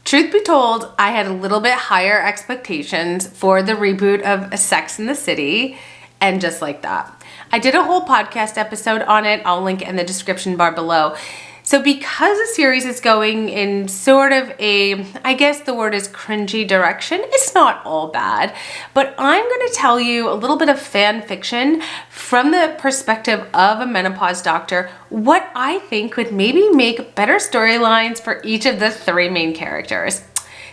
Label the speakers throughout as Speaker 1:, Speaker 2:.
Speaker 1: Truth be told, I had a little bit higher expectations for the reboot of Sex and the City, and just like that, I did a whole podcast episode on it. I'll link it in the description bar below. So because the series is going in sort of a, I guess the word is cringy direction, it's not all bad, but I'm going to tell you a little bit of fan fiction from the perspective of a menopause doctor, what I think would maybe make better storylines for each of the three main characters.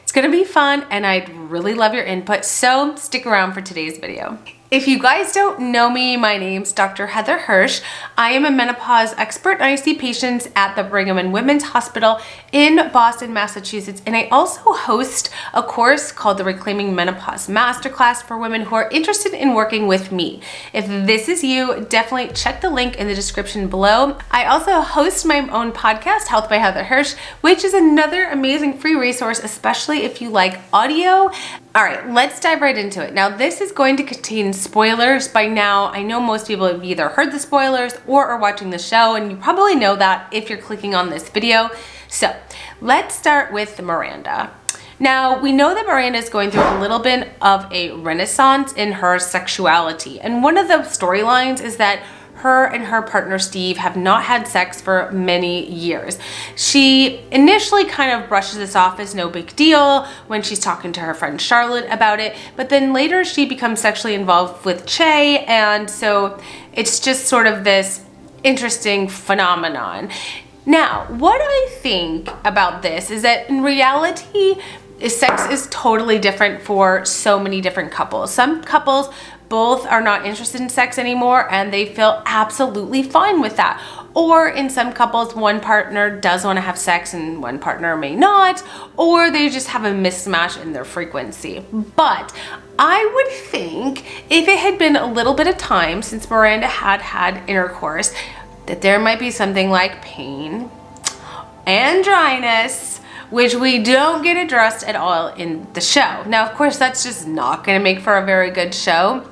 Speaker 1: It's going to be fun and I'd really love your input, so stick around for today's video. If you guys don't know me, my name's Dr. Heather Hirsch. I am a menopause expert and I see patients at the Brigham and Women's Hospital in Boston, Massachusetts. And I also host a course called the Reclaiming Menopause Masterclass for women who are interested in working with me. If this is you, definitely check the link in the description below. I also host my own podcast, Health by Heather Hirsch, which is another amazing free resource, especially if you like audio. All right, let's dive right into it. Now, this is going to contain spoilers. By now, I know most people have either heard the spoilers or are watching the show, and you probably know that if you're clicking on this video. So let's start with Miranda. Now, we know that Miranda is going through a little bit of a renaissance in her sexuality. And one of the storylines is that her and her partner Steve have not had sex for many years. She initially kind of brushes this off as no big deal when she's talking to her friend Charlotte about it, but then later she becomes sexually involved with Che, and so it's just sort of this interesting phenomenon. Now, what I think about this is that in reality, sex is totally different for so many different couples. Some couples both are not interested in sex anymore and they feel absolutely fine with that. Or in some couples, one partner does want to have sex and one partner may not, or they just have a mismatch in their frequency. But I would think if it had been a little bit of time since Miranda had had intercourse, that there might be something like pain and dryness, which we don't get addressed at all in the show. Now, of course, that's just not going to make for a very good show.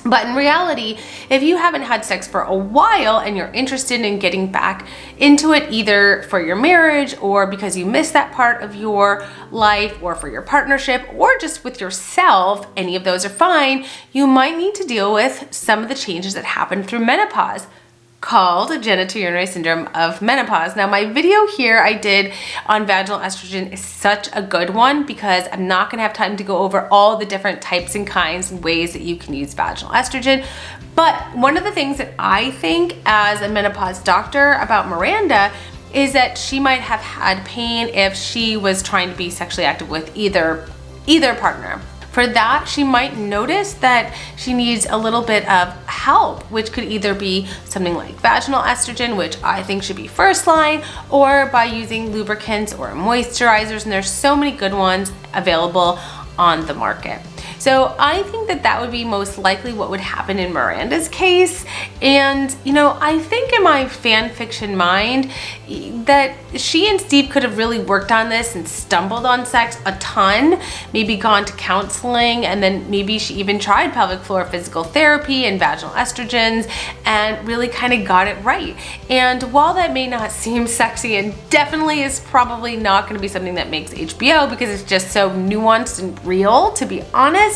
Speaker 1: But in reality, if you haven't had sex for a while and you're interested in getting back into it, either for your marriage or because you missed that part of your life or for your partnership or just with yourself, any of those are fine, you might need to deal with some of the changes that happen through menopause, called genitourinary syndrome of menopause. Now, my video here I did on vaginal estrogen is such a good one because I'm not going to have time to go over all the different types and kinds and ways that you can use vaginal estrogen. But one of the things that I think as a menopause doctor about Miranda is that she might have had pain if she was trying to be sexually active with either partner. For that, she might notice that she needs a little bit of help, which could either be something like vaginal estrogen, which I think should be first line, or by using lubricants or moisturizers, and there's so many good ones available on the market. So I think that that would be most likely what would happen in Miranda's case. And, you know, I think in my fan fiction mind that she and Steve could have really worked on this and stumbled on sex a ton, maybe gone to counseling, and then maybe she even tried pelvic floor physical therapy and vaginal estrogens and really kind of got it right. And while that may not seem sexy and definitely is probably not going to be something that makes HBO because it's just so nuanced and real, to be honest,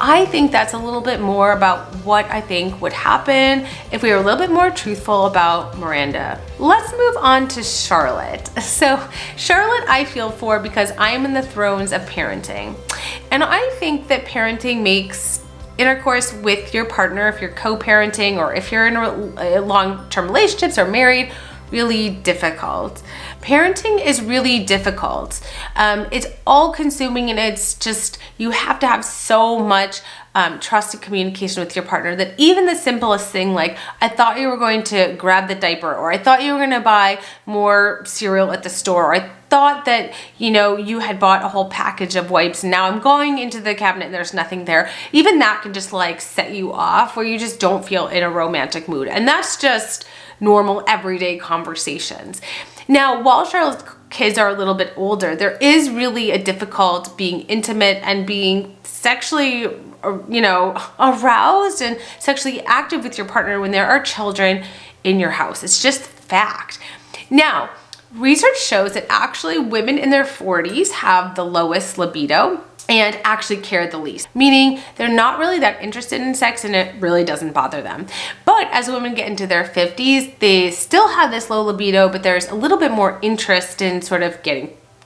Speaker 1: I think that's a little bit more about what I think would happen if we were a little bit more truthful about Miranda. Let's move on to Charlotte. So Charlotte I feel for because I am in the throes of parenting. And I think that parenting makes intercourse with your partner, if you're co-parenting or if you're in long-term relationships or married, really difficult. Parenting is really difficult. It's all consuming and it's just, you have to have so much trust and communication with your partner that even the simplest thing like, I thought you were going to grab the diaper, or I thought you were going to buy more cereal at the store, or I thought that, you know, you had bought a whole package of wipes and now I'm going into the cabinet and there's nothing there. Even that can just like set you off where you just don't feel in a romantic mood. And that's just normal everyday conversations. Now, while Charlotte's kids are a little bit older, there is really a difficult being intimate and being sexually, you know, aroused and sexually active with your partner when there are children in your house. It's just fact. Now, Research shows that actually women in their 40s have the lowest libido and actually care the least, meaning they're not really that interested in sex and it really doesn't bother them. But as women get into their 50s, they still have this low libido, but there's a little bit more interest in sort of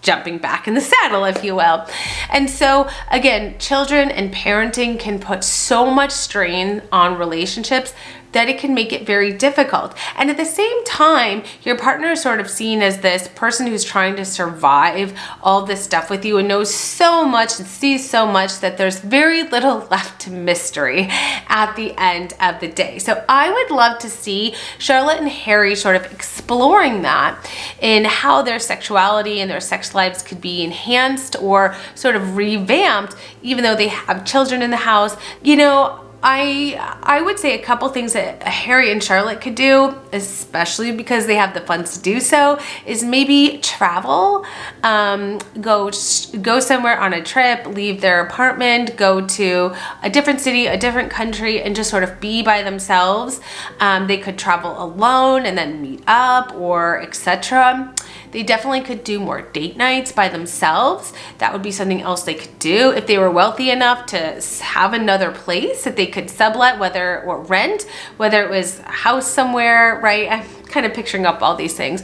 Speaker 1: jumping back in the saddle, if you will. And so again, children and parenting can put so much strain on relationships that it can make it very difficult. And at the same time, your partner is sort of seen as this person who's trying to survive all this stuff with you and knows so much and sees so much that there's very little left to mystery at the end of the day. So I would love to see Charlotte and Harry sort of exploring that in how their sexuality and their sex lives could be enhanced or sort of revamped, even though they have children in the house. You know, I would say a couple things that Harry and Charlotte could do, especially because they have the funds to do so, is maybe travel, go somewhere on a trip, leave their apartment, go to a different city, a different country, and just sort of be by themselves. They could travel alone and then meet up or etc. They definitely could do more date nights by themselves. That would be something else they could do. If they were wealthy enough to have another place that they could sublet, or rent, whether it was a house somewhere, right? I'm kind of picturing up all these things.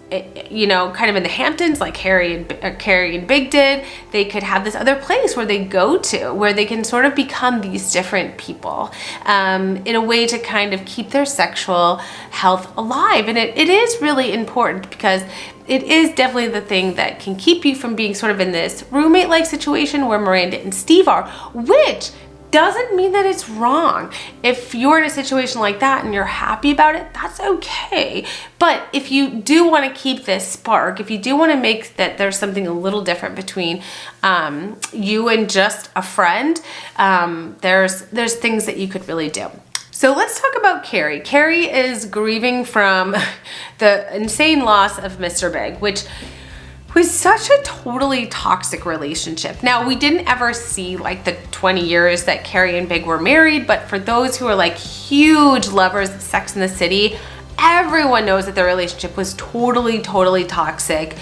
Speaker 1: You know, kind of in the Hamptons, like Carrie and Big did. They could have this other place where they go to, where they can sort of become these different people in a way to kind of keep their sexual health alive. And it is really important because it is definitely the thing that can keep you from being sort of in this roommate-like situation where Miranda and Steve are, which doesn't mean that it's wrong. If you're in a situation like that and you're happy about it, that's okay. But if you do want to keep this spark, if you do want to make that there's something a little different between you and just a friend, there's things that you could really do. So let's talk about Carrie. Carrie is grieving from the insane loss of Mr. Big, which was such a totally toxic relationship. Now, we didn't ever see like the 20 years that Carrie and Big were married, but for those who are like huge lovers of Sex and the City, everyone knows that their relationship was totally toxic.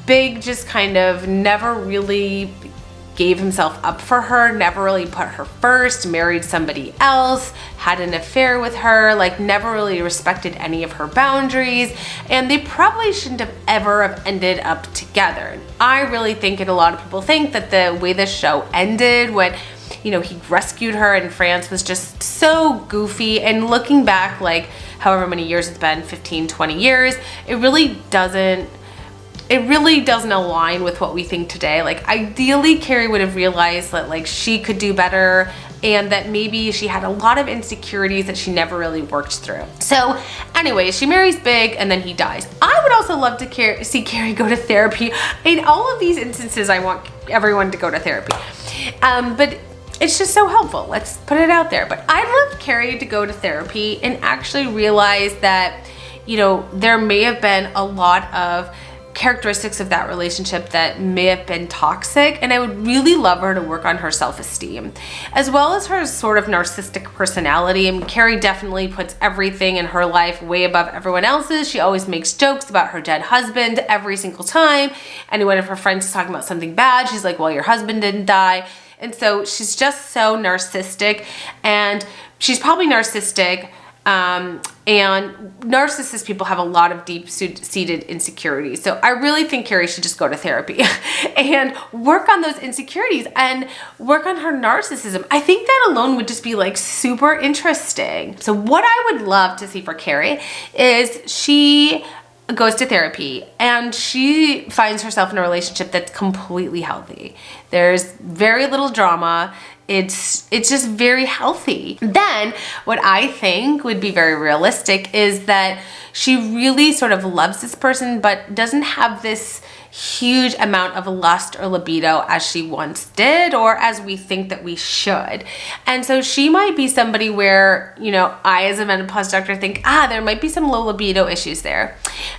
Speaker 1: Big just kind of never really gave himself up for her, never really put her first, married somebody else, had an affair with her, like never really respected any of her boundaries, and they probably shouldn't have ever have ended up together. I really think, and a lot of people think, that the way the show ended when, you know, he rescued her in France was just so goofy, and looking back, like however many years it's been, 15, 20 years, it really doesn't align with what we think today. Like ideally, Carrie would have realized that like she could do better and that maybe she had a lot of insecurities that she never really worked through. So anyway, she marries Big and then he dies. I would also love to see Carrie go to therapy. In all of these instances, I want everyone to go to therapy. But it's just so helpful. Let's put it out there. But I'd love Carrie to go to therapy and actually realize that, you know, there may have been a lot of characteristics of that relationship that may have been toxic, and I would really love her to work on her self-esteem as well as her sort of narcissistic personality. I mean, Carrie definitely puts everything in her life way above everyone else's. She always makes jokes about her dead husband every single time. And one of her friends is talking about something bad, she's like, well, your husband didn't die. And so she's just so narcissistic, and she's probably narcissistic. And narcissist people have a lot of deep-seated insecurities. So I really think Carrie should just go to therapy and work on those insecurities and work on her narcissism. I think that alone would just be like super interesting. So what I would love to see for Carrie is she goes to therapy and she finds herself in a relationship that's completely healthy. There's very little drama. It's just very healthy. Then what I think would be very realistic is that she really sort of loves this person but doesn't have this huge amount of lust or libido as she once did or as we think that we should. And so she might be somebody where, you know, I as a menopause doctor think, there might be some low libido issues there.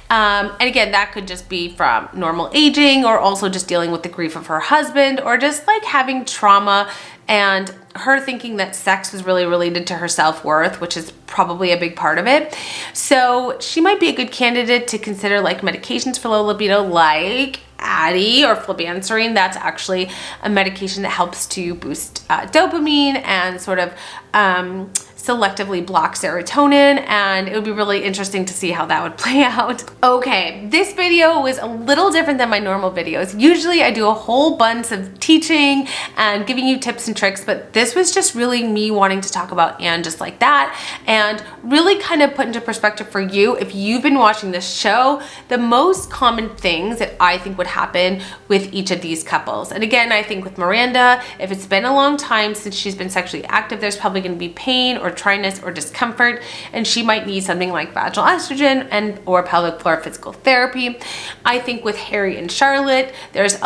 Speaker 1: And again, that could just be from normal aging or also just dealing with the grief of her husband or just like having trauma and her thinking that sex was really related to her self-worth, which is probably a big part of it. So she might be a good candidate to consider like medications for low libido, like Addie or flibanserin. That's actually a medication that helps to boost dopamine and sort of selectively block serotonin, and it would be really interesting to see how that would play out. Okay, this video was a little different than my normal videos. Usually I do a whole bunch of teaching and giving you tips and tricks, but this was just really me wanting to talk about Anne just like that, and really kind of put into perspective for you, if you've been watching this show, the most common things that I think would happen with each of these couples. And again, I think with Miranda, if it's been a long time since she's been sexually active, there's probably going to be pain or dryness or discomfort, and she might need something like vaginal estrogen and or pelvic floor physical therapy. I think with Harry and Charlotte, there's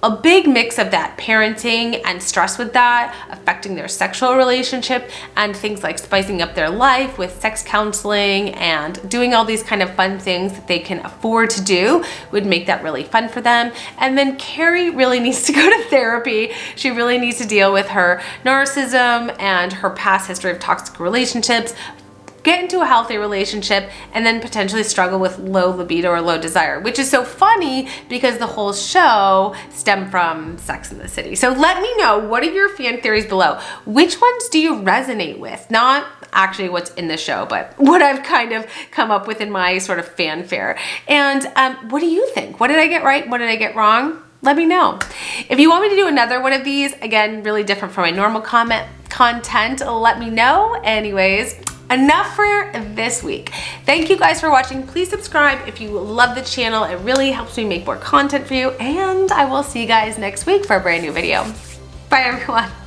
Speaker 1: a big mix of that parenting and stress with that affecting their sexual relationship, and things like spicing up their life with sex counseling and doing all these kind of fun things that they can afford to do would make that really fun for them. And then Carrie really needs to go to therapy. She really needs to deal with her narcissism and her past history of toxic relationships, get into a healthy relationship, and then potentially struggle with low libido or low desire, which is so funny because the whole show stemmed from Sex in the City. So let me know, what are your fan theories below? Which ones do you resonate with? Not actually what's in the show, but what I've kind of come up with in my sort of fanfare. And what do you think? What did I get right? What did I get wrong? Let me know. If you want me to do another one of these, again, really different from my normal content, let me know. Anyways, enough for this week. Thank you guys for watching. Please subscribe if you love the channel. It really helps me make more content for you, and I will see you guys next week for a brand new video. Bye everyone.